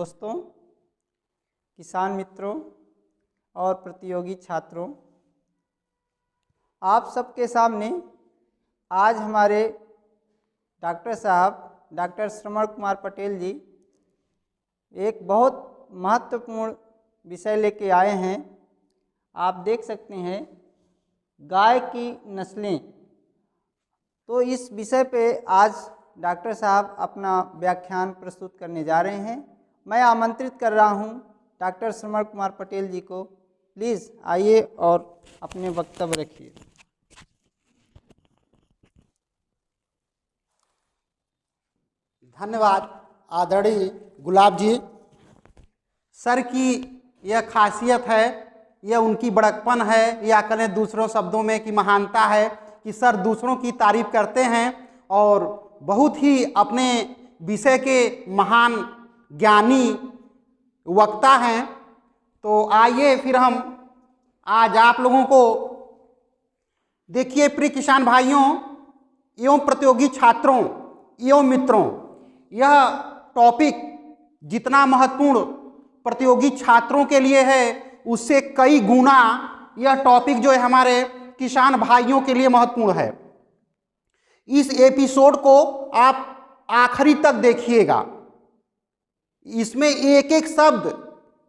दोस्तों, किसान मित्रों और प्रतियोगी छात्रों, आप सबके सामने आज हमारे डॉक्टर साहब डॉक्टर श्रवण कुमार पटेल जी एक बहुत महत्वपूर्ण विषय लेके आए हैं। आप देख सकते हैं गाय की नस्लें। तो इस विषय पे आज डॉक्टर साहब अपना व्याख्यान प्रस्तुत करने जा रहे हैं। मैं आमंत्रित कर रहा हूं डॉक्टर श्रवण कुमार पटेल जी को। प्लीज़ आइए और अपने वक्तव्य रखिए। धन्यवाद आदरणीय गुलाब जी। सर की यह खासियत है, यह उनकी बड़कपन है, या कहें दूसरों शब्दों में कि महानता है कि सर दूसरों की तारीफ करते हैं और बहुत ही अपने विषय के महान ज्ञानी वक्ता हैं। तो आइए फिर हम आज आप लोगों को देखिए, प्रिय किसान भाइयों एवं प्रतियोगी छात्रों एवं मित्रों, यह टॉपिक जितना महत्वपूर्ण प्रतियोगी छात्रों के लिए है उससे कई गुना यह टॉपिक जो है हमारे किसान भाइयों के लिए महत्वपूर्ण है। इस एपिसोड को आप आखिरी तक देखिएगा। इसमें एक एक शब्द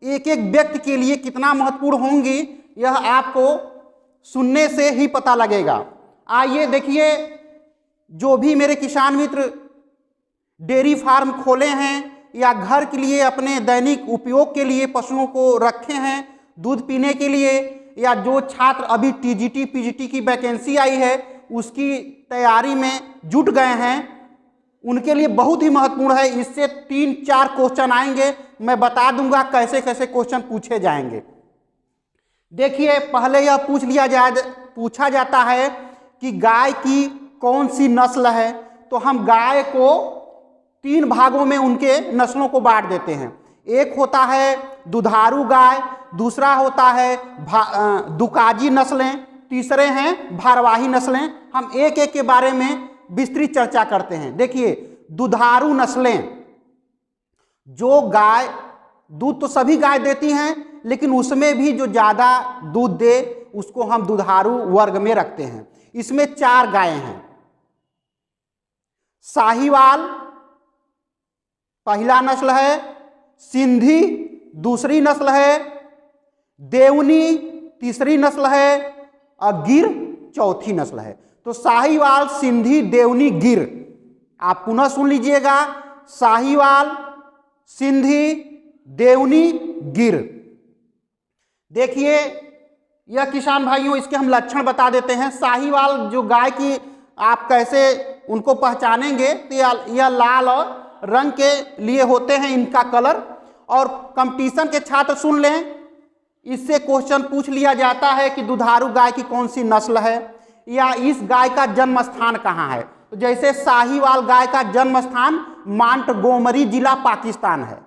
एक एक व्यक्ति के लिए कितना महत्वपूर्ण होंगी यह आपको सुनने से ही पता लगेगा। आइए देखिए, जो भी मेरे किसान मित्र डेयरी फार्म खोले हैं या घर के लिए अपने दैनिक उपयोग के लिए पशुओं को रखे हैं दूध पीने के लिए, या जो छात्र अभी टीजीटी पीजीटी की वैकेंसी आई है उसकी तैयारी में जुट गए हैं, उनके लिए बहुत ही महत्वपूर्ण है। इससे 3-4 क्वेश्चन आएंगे, मैं बता दूंगा कैसे कैसे क्वेश्चन पूछे जाएंगे। देखिए, पहले यह पूछा जाता है कि गाय की कौन सी नस्ल है। तो हम गाय को 3 भागों में उनके नस्लों को बांट देते हैं। एक होता है दुधारू गाय, दूसरा होता है दुकाजी नस्लें, तीसरे हैं भारवाही नस्लें। हम एक एक के बारे में विस्तृत चर्चा करते हैं। देखिए, दुधारू नस्लें, जो गाय दूध तो सभी गाय देती हैं, लेकिन उसमें भी जो ज़्यादा दूध दे उसको हम दुधारू वर्ग में रखते हैं। इसमें 4 गायें हैं। साहीवाल पहला नस्ल है, सिंधी दूसरी नस्ल है, देवनी तीसरी नस्ल है और गिर चौथी नस्ल है। तो साहीवाल, सिंधी, देवनी, गिर, आप पुनः सुन लीजिएगा। साहीवाल, सिंधी, देवनी, गिर। देखिए, यह किसान भाइयों इसके हम लक्षण बता देते हैं। साहीवाल जो गाय की आप कैसे उनको पहचानेंगे, तो यह लाल और रंग के लिए होते हैं इनका कलर। और कंपटीशन के छात्र सुन लें, इससे क्वेश्चन पूछ लिया जाता है कि दुधारू गाय की कौन सी नस्ल है या इस गाय का जन्म स्थान कहाँ है। तो जैसे साहीवाल गाय का जन्म स्थान मोंटगोमरी जिला पाकिस्तान है।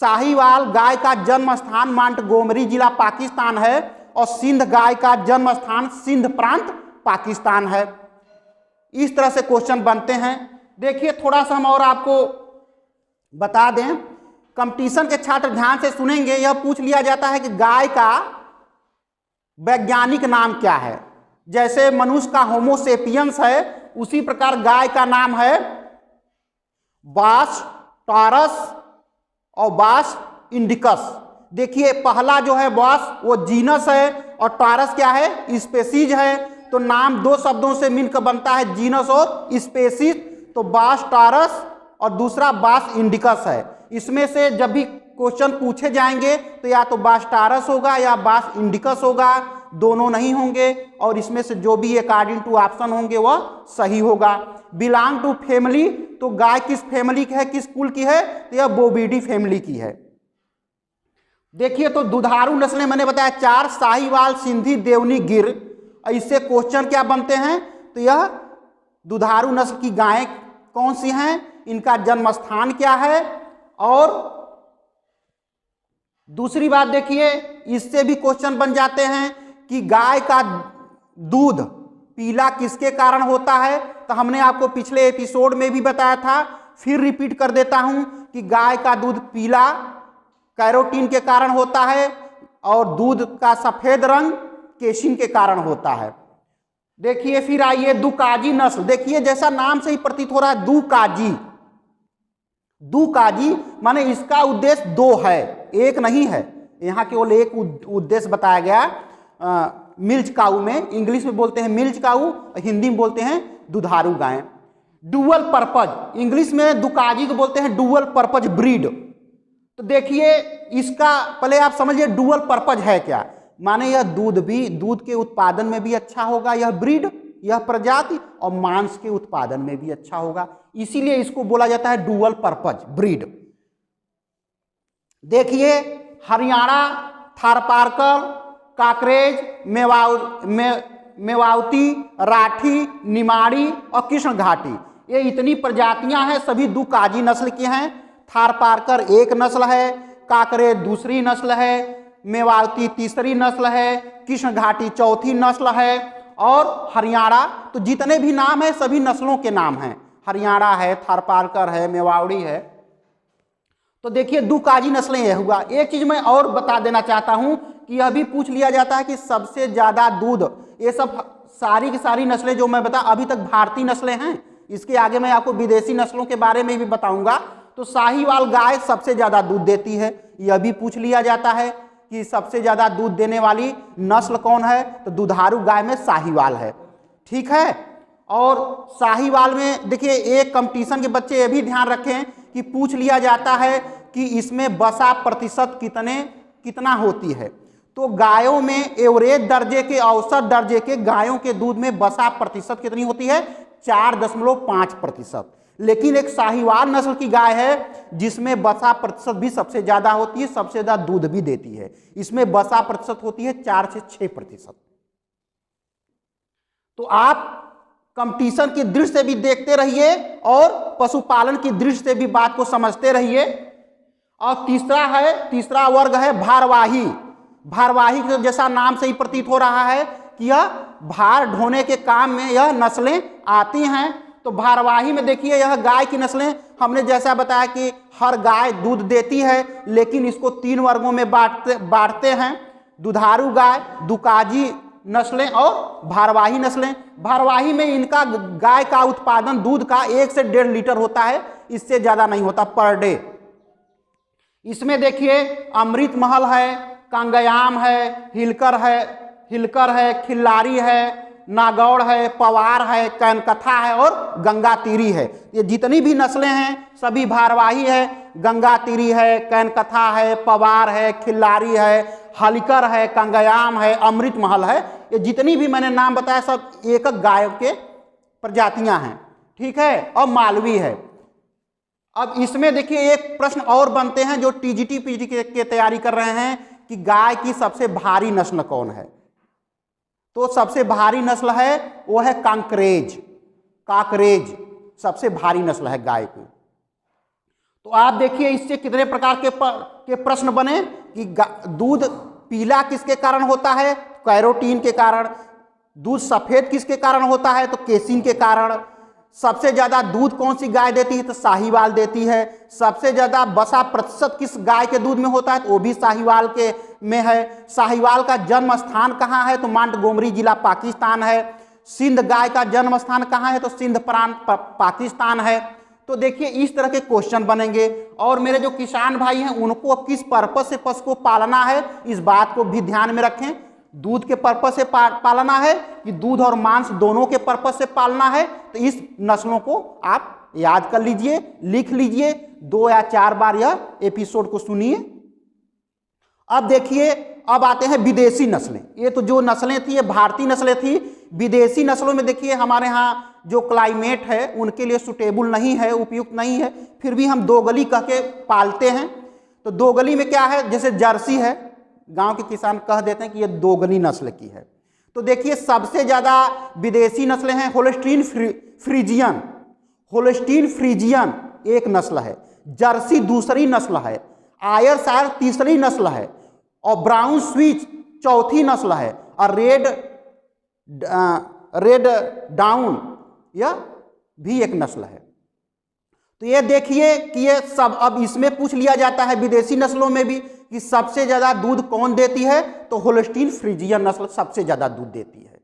साहीवाल गाय का जन्म स्थान मोंटगोमरी जिला पाकिस्तान है और सिंध गाय का जन्म स्थान सिंध प्रांत पाकिस्तान है। इस तरह से क्वेश्चन बनते हैं। देखिए, थोड़ा सा हम और आपको बता दें, कंपटीशन के छात्र ध्यान से सुनेंगे। यह पूछ लिया जाता है कि गाय का वैज्ञानिक नाम क्या है। जैसे मनुष्य का होमो सेपियंस है, उसी प्रकार गाय का नाम है बास टॉरस और बास इंडिकस। देखिए, पहला जो है बास वो जीनस है और टॉरस क्या है, स्पेसीज है। तो नाम 2 शब्दों से मिलकर बनता है, जीनस और स्पेसीज। तो बास टॉरस और दूसरा बास इंडिकस है। इसमें से जब भी क्वेश्चन पूछे जाएंगे तो या तो बास टॉरस होगा या बास इंडिकस होगा, दोनों नहीं होंगे। और इसमें से जो भी अकॉर्डिंग टू ऑप्शन होंगे वह सही होगा। बिलोंग टू फैमिली, तो गाय किस फैमिली की है, किस कुल की है, तो यह बोविडी फैमिली की है। देखिए, तो दुधारू नस्लें मैंने बताया 4, साहीवाल, सिंधी, देवनी, गिर। इससे क्वेश्चन क्या बनते हैं, तो यह दुधारू नस्ल की गायें कौन सी हैं, इनका जन्म स्थान क्या है। और दूसरी बात देखिए, इससे भी क्वेश्चन बन जाते हैं कि गाय का दूध पीला किसके कारण होता है। तो हमने आपको पिछले एपिसोड में भी बताया था, फिर रिपीट कर देता हूं कि गाय का दूध पीला कैरोटीन के कारण होता है और दूध का सफेद रंग केसिन के कारण होता है। देखिए फिर आइए दुकाजी नस्ल। देखिए जैसा नाम से ही प्रतीत हो रहा है दुकाजी, दुकाजी माने इसका उद्देश्य दो है, एक नहीं है। यहाँ केवल एक उद्देश्य बताया गया। मिल्च काऊ में, इंग्लिश में बोलते हैं मिल्च काऊ, हिंदी में बोलते हैं दुधारू गाय। डुअल पर्पज, इंग्लिश में दुकाजी को बोलते हैं डुअल पर्पज ब्रीड। तो देखिए इसका पहले आप समझिए डुअल पर्पज है क्या, माने यह दूध के उत्पादन में भी अच्छा होगा, यह ब्रीड, यह प्रजाति, और मांस के उत्पादन में भी अच्छा होगा, इसीलिए इसको बोला जाता है डुअल पर्पज ब्रीड। देखिए हरियाणा, थारपारकर, काकरेज, मेवावती, राठी, निमाड़ी और कृष्ण घाटी, ये इतनी प्रजातियां हैं, सभी दुकाजी नस्ल की हैं। थारपारकर एक नस्ल है, काकरेज दूसरी नस्ल है, मेवावती तीसरी नस्ल है, कृष्ण घाटी चौथी नस्ल है, और हरियाणा। तो जितने भी नाम है सभी नस्लों के नाम हैं, हरियाणा है, थारपारकर है, मेवाड़ी है। तो देखिए दुकाजी नस्लें यह हुआ। एक चीज मैं और बता देना चाहता हूं कि यह भी पूछ लिया जाता है कि सबसे ज्यादा दूध, ये सब सारी की सारी नस्लें जो मैं बता, अभी तक भारतीय नस्लें हैं, इसके आगे मैं आपको विदेशी नस्लों के बारे में भी बताऊंगा। तो साहीवाल गाय सबसे ज्यादा दूध देती है, यह भी पूछ लिया जाता है कि सबसे ज्यादा दूध देने वाली नस्ल कौन है, तो दुधारू गाय में साहीवाल है, ठीक है। और साहीवाल में देखिए एक कंपटीशन के बच्चे ये भी ध्यान रखें कि पूछ लिया जाता है कि इसमें वसा प्रतिशत कितना होती है। तो गायों में एवरेज दर्जे के, औसत दर्जे के गायों के दूध में वसा प्रतिशत कितनी होती है, 4.5%। लेकिन एक साहीवाल नस्ल की गाय है जिसमें वसा प्रतिशत भी सबसे ज्यादा होती है, सबसे ज्यादा दूध भी देती है, इसमें वसा प्रतिशत होती है 4 से 6%। तो आप कंपटीशन की दृष्टि से भी देखते रहिए और पशुपालन की दृष्टि से भी बात को समझते रहिए। और तीसरा वर्ग है भारवाही। भारवाही के जैसा नाम से ही प्रतीत हो रहा है कि यह भार ढोने के काम में यह नस्लें आती हैं। तो भारवाही में देखिए यह गाय की नस्लें, हमने जैसा बताया कि हर गाय दूध देती है, लेकिन इसको 3 वर्गों में बांटते हैं, दुधारू गाय, दुकाजी नस्लें और भारवाही नस्लें। भारवाही में इनका गाय का उत्पादन दूध का 1 से 1.5 लीटर होता है, इससे ज्यादा नहीं होता पर डे। इसमें देखिए अमृत महल है, कांगयाम है, हिलकर है, खिल्लारी है, नागौड़ है, पवार है, कैनकथा है और गंगा तीरी है। ये जितनी भी नस्लें हैं सभी भारवाही है। गंगा तीरी है, कैनकथा है, पवार है, खिल्लारी है, हलिकर है, कांगयाम है, अमृत महल है, ये जितनी भी मैंने नाम बताया सब एक गाय के प्रजातियां हैं, ठीक है। और मालवी है। अब इसमें देखिए एक प्रश्न और बनते हैं जो टीजीटी पीजीटी की तैयारी कर रहे हैं कि गाय की सबसे भारी नस्ल कौन है। तो सबसे भारी नस्ल है वो है काकरेज सबसे भारी नस्ल है गाय की। तो आप देखिए इससे कितने प्रकार के प्रश्न बने कि दूध पीला किसके कारण होता है, कैरोटीन के कारण। दूध सफेद किसके कारण होता है, तो केसिन के कारण। सबसे ज्यादा दूध कौन सी गाय देती है, तो साहीवाल देती है। सबसे ज्यादा वसा प्रतिशत किस गाय के दूध में होता है, तो वो भी साहीवाल के में है। साहीवाल का जन्म स्थान कहाँ है, तो मांटगोमरी जिला पाकिस्तान है। सिंध गाय का जन्म स्थान कहाँ है, तो सिंध प्रांत पाकिस्तान है। तो देखिए इस तरह के क्वेश्चन बनेंगे। और मेरे जो किसान भाई हैं उनको किस पर्पस से पशु को पालना है, इस बात को भी ध्यान में रखें। दूध के पर्पस से पालना है कि दूध और मांस दोनों के पर्पस से पालना है, तो इस नस्लों को आप याद कर लीजिए, लिख लीजिए, 2 या 4 बार यह एपिसोड को सुनिए। अब देखिए अब आते हैं विदेशी नस्लें। ये तो जो नस्लें थी ये भारतीय नस्लें थी। विदेशी नस्लों में देखिए हमारे यहाँ जो क्लाइमेट है उनके लिए सुटेबल नहीं है, उपयुक्त नहीं है, फिर भी हम दोगली कह के पालते हैं। तो दोगली में क्या है, जैसे जर्सी है, गांव के किसान कह देते हैं कि ये दोगली नस्ल की है। तो देखिए सबसे ज्यादा विदेशी नस्लें हैं होल्स्टीन फ्रीजियन एक नस्ल है, जर्सी दूसरी नस्ल है, आयरशायर तीसरी नस्ल है, और ब्राउन स्विच चौथी नस्ल है, और रेड डाउन यह भी एक नस्ल है। तो ये देखिए कि ये सब, अब इसमें पूछ लिया जाता है विदेशी नस्लों में भी कि सबसे ज्यादा दूध कौन देती है, तो होल्स्टीन फ्रीजियन नस्ल सबसे ज्यादा दूध देती है।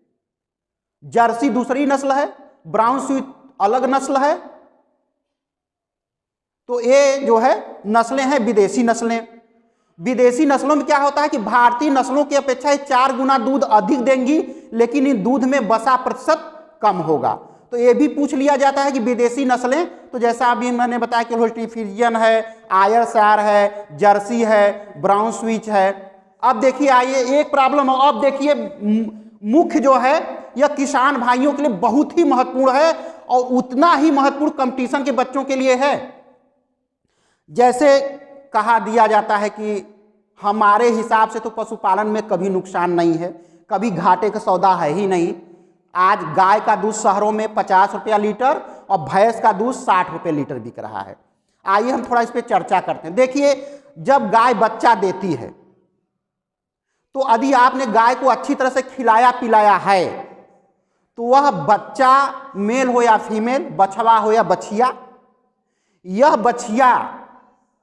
जर्सी दूसरी नस्ल है, ब्राउन स्वीट अलग नस्ल है। तो ये जो है नस्लें हैं विदेशी नस्लें। विदेशी नस्लों में क्या होता है कि भारतीय नस्लों की अपेक्षा 4 गुना दूध अधिक देंगी, लेकिन इन दूध में वसा प्रतिशत कम होगा। तो ये भी पूछ लिया जाता है कि विदेशी नस्लें, तो जैसा अभी मैंने बताया कि होल्स्टीन फ्रीजियन है, आयरशायर है, जर्सी है, ब्राउन स्विच है। अब देखिए आइए एक प्रॉब्लम, अब देखिए मुख्य जो है यह किसान भाइयों के लिए बहुत ही महत्वपूर्ण है और उतना ही महत्वपूर्ण कंपटीशन के बच्चों के लिए है। जैसे कहा दिया जाता है कि हमारे हिसाब से तो पशुपालन में कभी नुकसान नहीं है, कभी घाटे का सौदा है ही नहीं। आज गाय का दूध शहरों में 50 रुपया लीटर और भैंस का दूध 60 रुपये लीटर बिक रहा है। आइए हम थोड़ा इस पर चर्चा करते हैं। देखिए जब गाय बच्चा देती है तो यदि आपने गाय को अच्छी तरह से खिलाया पिलाया है तो वह बच्चा मेल हो या फीमेल, बछवा हो या बछिया, यह बछिया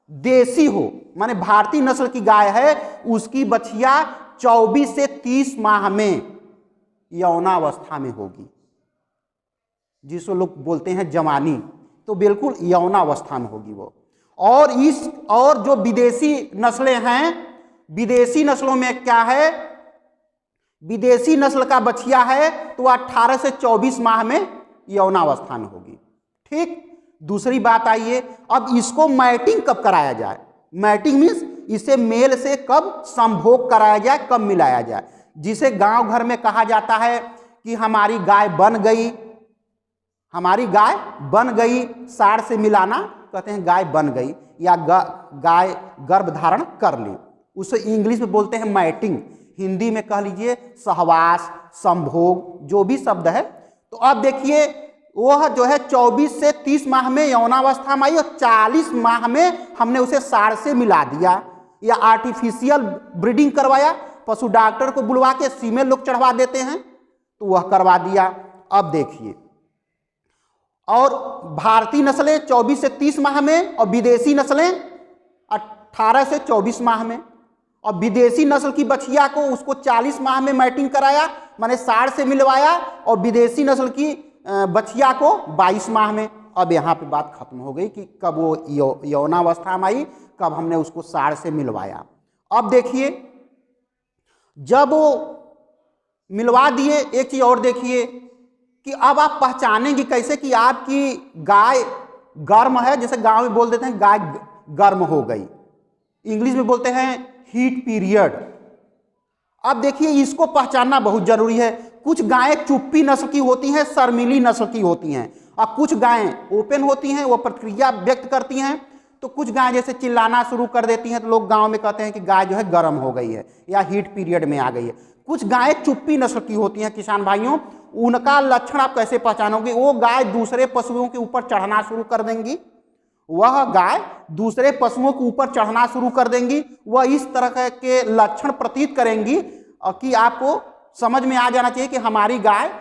देसी हो माने भारतीय नस्ल की गाय है, उसकी बछिया 24 से 30 माह में यौनावस्था में होगी, जिसको लोग बोलते हैं जवानी, तो बिल्कुल यौनावस्था में होगी वो। और जो विदेशी नस्लें हैं, विदेशी नस्लों में क्या है, विदेशी नस्ल का बछिया है तो 18 से 24 माह में यौनावस्था में होगी। ठीक, दूसरी बात आइए, अब इसको मैटिंग कब कराया जाए। मैटिंग मीन्स इसे मेल से कब संभोग कराया जाए, कब मिलाया जाए, जिसे गांव घर में कहा जाता है कि हमारी गाय बन गई, हमारी गाय बन गई, साड़ से मिलाना कहते हैं गाय बन गई, या गाय गर्भ धारण कर ली, उसे इंग्लिश में बोलते हैं मैटिंग, हिंदी में कह लीजिए सहवास, संभोग, जो भी शब्द है। तो अब देखिए वह जो है 24 से 30 माह में यौनावस्था में आई और 40 माह में हमने उसे साड़ से मिला दिया या आर्टिफिशियल ब्रीडिंग करवाया, पशु डॉक्टर को बुलवा के फीमेल लोग चढ़वा देते हैं तो वह करवा दिया। अब देखिए, और भारतीय नस्लें 24 से 30 माह में और विदेशी नस्लें 18 से 24 माह में। और विदेशी नस्ल की बछिया को उसको 40 माह में मैटिंग कराया माने साड़ से मिलवाया, और विदेशी नस्ल की बछिया को 22 माह में। अब यहाँ पे बात खत्म हो गई कि कब वो यौनावस्था में आई, कब हमने उसको साड़ से मिलवाया। अब देखिए जब वो मिलवा दिए, एक चीज और देखिए कि अब आप पहचानेंगे कैसे कि आपकी गाय गर्म है, जैसे गांव में बोल देते हैं गाय गर्म हो गई, इंग्लिश में बोलते हैं हीट पीरियड। अब देखिए इसको पहचानना बहुत जरूरी है। कुछ गायें चुप्पी नस्ल की होती हैं, शर्मीली नस्ल की होती हैं, और कुछ गायें ओपन होती हैं, वो प्रतिक्रिया व्यक्त करती हैं। तो कुछ गायें जैसे चिल्लाना शुरू कर देती हैं तो लोग गांव में कहते हैं कि गाय जो है गर्म हो गई है या हीट पीरियड में आ गई है। कुछ गायें चुप्पी नस्ल की होती हैं किसान भाइयों, उनका लक्षण आप कैसे पहचानोगे, वो गाय दूसरे पशुओं के ऊपर चढ़ना शुरू कर देंगी, वह गाय दूसरे पशुओं के ऊपर चढ़ना शुरू कर देंगी, वह इस तरह के लक्षण प्रतीत करेंगी कि आपको समझ में आ जाना चाहिए कि हमारी गाय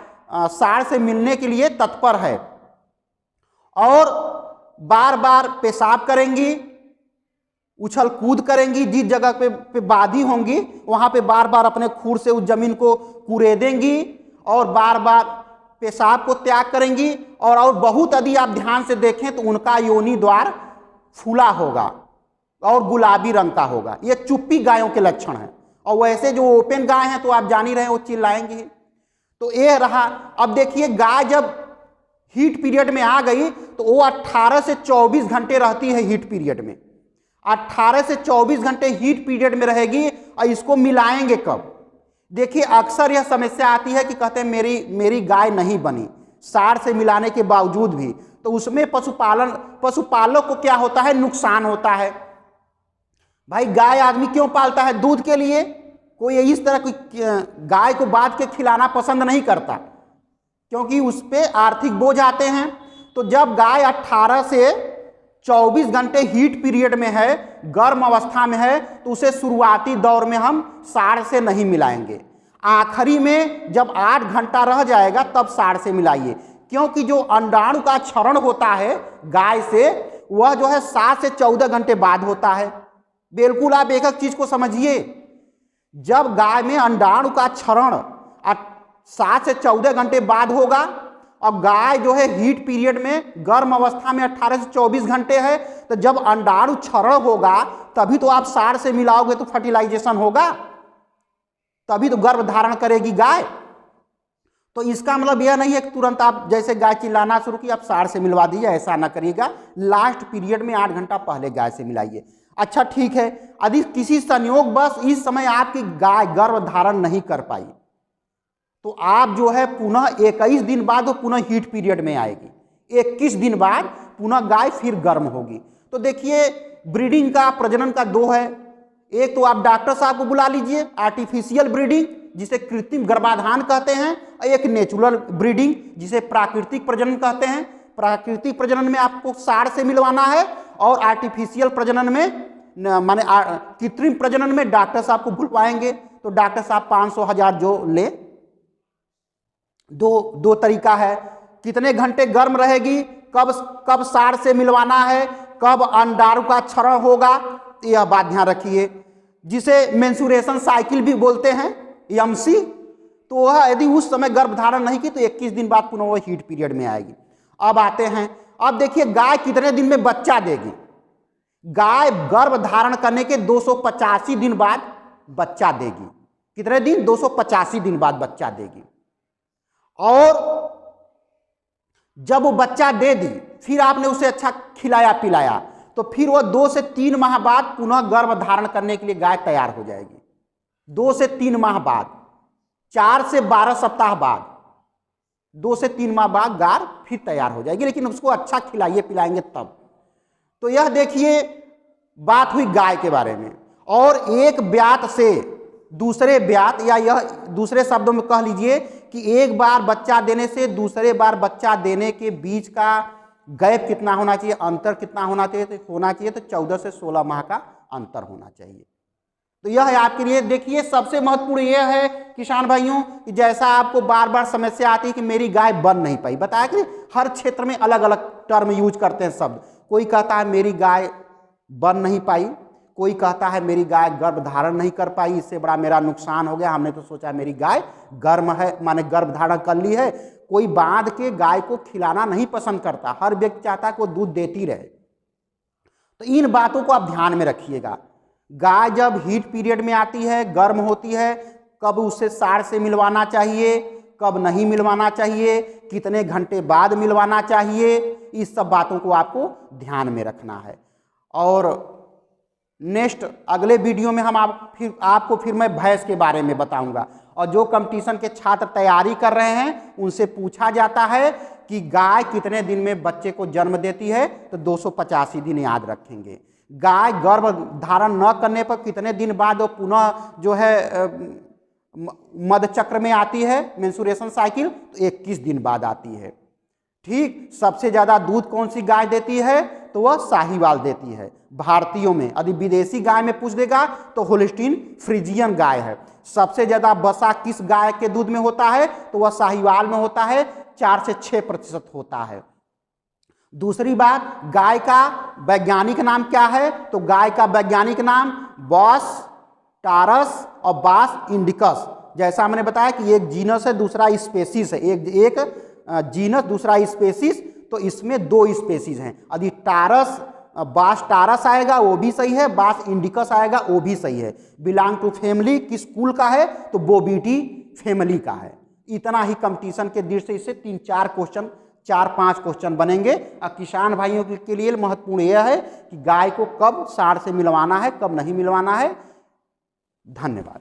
साड़ से मिलने के लिए तत्पर है। और बार बार पेशाब करेंगी, उछल कूद करेंगी, जिस जगह पे बाधी होंगी वहां पे बार बार अपने खुर से उस जमीन को कुरेदेंगी और बार बार पेशाब को त्याग करेंगी। और बहुत यदि आप ध्यान से देखें तो उनका योनि द्वार फूला होगा और गुलाबी रंग का होगा। ये चुप्पी गायों के लक्षण हैं। और वैसे जो ओपन गाय हैं तो आप जान ही रहे हैं वो चिल्लाएंगी। तो ये रहा। अब देखिए गाय जब हीट पीरियड में आ गई तो वो 18 से 24 घंटे रहती है हीट पीरियड में, 18 से 24 घंटे हीट पीरियड में रहेगी। और इसको मिलाएंगे कब, देखिए अक्सर यह समस्या आती है कि कहते हैं मेरी गाय नहीं बनी साड़ से मिलाने के बावजूद भी, तो उसमें पशुपालक को क्या होता है, नुकसान होता है। भाई गाय आदमी क्यों पालता है, दूध के लिए। कोई इस तरह की गाय को बांध के खिलाना पसंद नहीं करता क्योंकि उस पर आर्थिक बोझ आते हैं। तो जब गाय 18 से 24 घंटे हीट पीरियड में है, गर्म अवस्था में है, तो उसे शुरुआती दौर में हम साड़ से नहीं मिलाएंगे। आखिरी में जब 8 घंटा रह जाएगा तब साड़ से मिलाइए, क्योंकि जो अंडाणु का क्षरण होता है गाय से, वह जो है 7 से 14 घंटे बाद होता है। बिल्कुल आप एक एक चीज को समझिए। जब गाय में अंडाणु का क्षरण 7 से 14 घंटे बाद होगा, और गाय जो है हीट पीरियड में गर्म अवस्था में 18 से 24 घंटे है, तो जब अंडाणु क्षरण होगा तभी तो आप सार से मिलाओगे तो फर्टिलाइजेशन होगा, तभी तो गर्भ धारण करेगी गाय। तो इसका मतलब यह नहीं है कि तुरंत आप जैसे गाय चिल्लाना शुरू की आप सार से मिलवा दीजिए, ऐसा ना करिएगा। लास्ट पीरियड में 8 घंटा पहले गाय से मिलाइए। अच्छा ठीक है, यदि किसी संयोगवश इस समय आपकी गाय गर्भ धारण नहीं कर पाई, तो आप जो है पुनः 21 दिन बाद वो पुनः हीट पीरियड में आएगी। 21 दिन बाद पुनः गाय फिर गर्म होगी। तो देखिए ब्रीडिंग का, प्रजनन का 2 है। एक तो आप डॉक्टर साहब को बुला लीजिए, आर्टिफिशियल ब्रीडिंग जिसे कृत्रिम गर्भाधान कहते हैं, और एक नेचुरल ब्रीडिंग जिसे प्राकृतिक प्रजनन कहते हैं। प्राकृतिक प्रजनन में आपको सार से मिलवाना है, और आर्टिफिशियल प्रजनन में माने कृत्रिम प्रजनन में डॉक्टर साहब को बुलवाएंगे तो डॉक्टर साहब 500-1000 जो ले। दो तरीका है, कितने घंटे गर्म रहेगी, कब सार से मिलवाना है, कब अंडाणु का क्षरण होगा, यह बात ध्यान रखिए। जिसे मेंस्ट्रुएशन साइकिल भी बोलते हैं, एमसी, तो वह यदि उस समय गर्भ धारण नहीं की तो 21 दिन बाद पुनः वह हीट पीरियड में आएगी। अब आते हैं, अब देखिए गाय कितने दिन में बच्चा देगी। गाय गर्भ धारण करने के 285 दिन बाद बच्चा देगी। कितने दिन? 285 दिन बाद बच्चा देगी। और जब वो बच्चा दे दी, फिर आपने उसे अच्छा खिलाया पिलाया, तो फिर वो 2 से 3 माह बाद पुनः गर्भ धारण करने के लिए गाय तैयार हो जाएगी। 2 से 3 माह बाद, 4 से 12 सप्ताह बाद, 2 से 3 माह बाद गाय फिर तैयार हो जाएगी, लेकिन उसको अच्छा खिलाइए पिलाएंगे तब। तो यह देखिए बात हुई गाय के बारे में। और एक ब्यात से दूसरे ब्यात, या यह दूसरे शब्दों में कह लीजिए कि एक बार बच्चा देने से दूसरे बार बच्चा देने के बीच का गैप कितना होना चाहिए, अंतर कितना होना चाहिए? तो 14 से 16 माह का अंतर होना चाहिए। तो यह है आपके लिए। देखिए सबसे महत्वपूर्ण यह है किसान भाइयों कि जैसा आपको बार बार समस्या आती है कि मेरी गाय बन नहीं पाई, बताया कि हर क्षेत्र में अलग अलग टर्म यूज करते हैं शब्द। कोई कहता है मेरी गाय बन नहीं पाई, कोई कहता है मेरी गाय गर्भ धारण नहीं कर पाई, इससे बड़ा मेरा नुकसान हो गया, हमने तो सोचा मेरी गाय गर्म है, माने गर्भ धारण कर ली है। कोई बांध के गाय को खिलाना नहीं पसंद करता, हर व्यक्ति चाहता है कि वो दूध देती रहे। तो इन बातों को आप ध्यान में रखिएगा। गाय जब हीट पीरियड में आती है, गर्म होती है, कब उसे सार से मिलवाना चाहिए, कब नहीं मिलवाना चाहिए, कितने घंटे बाद मिलवाना चाहिए, इस सब बातों को आपको ध्यान में रखना है। और नेक्स्ट अगले वीडियो में हम आपको फिर मैं भैंस के बारे में बताऊंगा। और जो कंपटीशन के छात्र तैयारी कर रहे हैं उनसे पूछा जाता है कि गाय कितने दिन में बच्चे को जन्म देती है, तो 285 दिन याद रखेंगे। गाय गर्भ धारण न करने पर कितने दिन बाद वो पुनः जो है मध्य चक्र में आती है, मेंस्ट्रुएशन साइकिल, तो 21 दिन बाद आती है। ठीक, सबसे ज्यादा दूध कौन सी गाय देती है, तो वह साहीवाल देती है भारतीयों में। यदि विदेशी गाय में पूछ देगा तो होल्स्टीन फ्रीजियन गाय है। सबसे ज्यादा वसा किस गाय के दूध में होता है, तो वह साहीवाल में होता है, 4 से 6% होता है। दूसरी बात, गाय का वैज्ञानिक नाम क्या है, तो गाय का वैज्ञानिक नाम बॉस टारस और बास इंडिकस। जैसा मैंने बताया कि एक जीनस है, दूसरा स्पेसीज है, एक जीनस दूसरा स्पेसीज, तो इसमें 2 स्पेसीज हैं। यदि टारस बास टारस आएगा वो भी सही है, बास इंडिकस आएगा वो भी सही है। बिलोंग टू फैमिली किस कुल का है, तो बोबिटी फैमिली का है। इतना ही कंपटीशन के दृष्टि से इससे 3-4 क्वेश्चन, 4-5 क्वेश्चन बनेंगे। और किसान भाइयों के लिए महत्वपूर्ण यह है कि गाय को कब सार से मिलवाना है, कब नहीं मिलवाना है। धन्यवाद।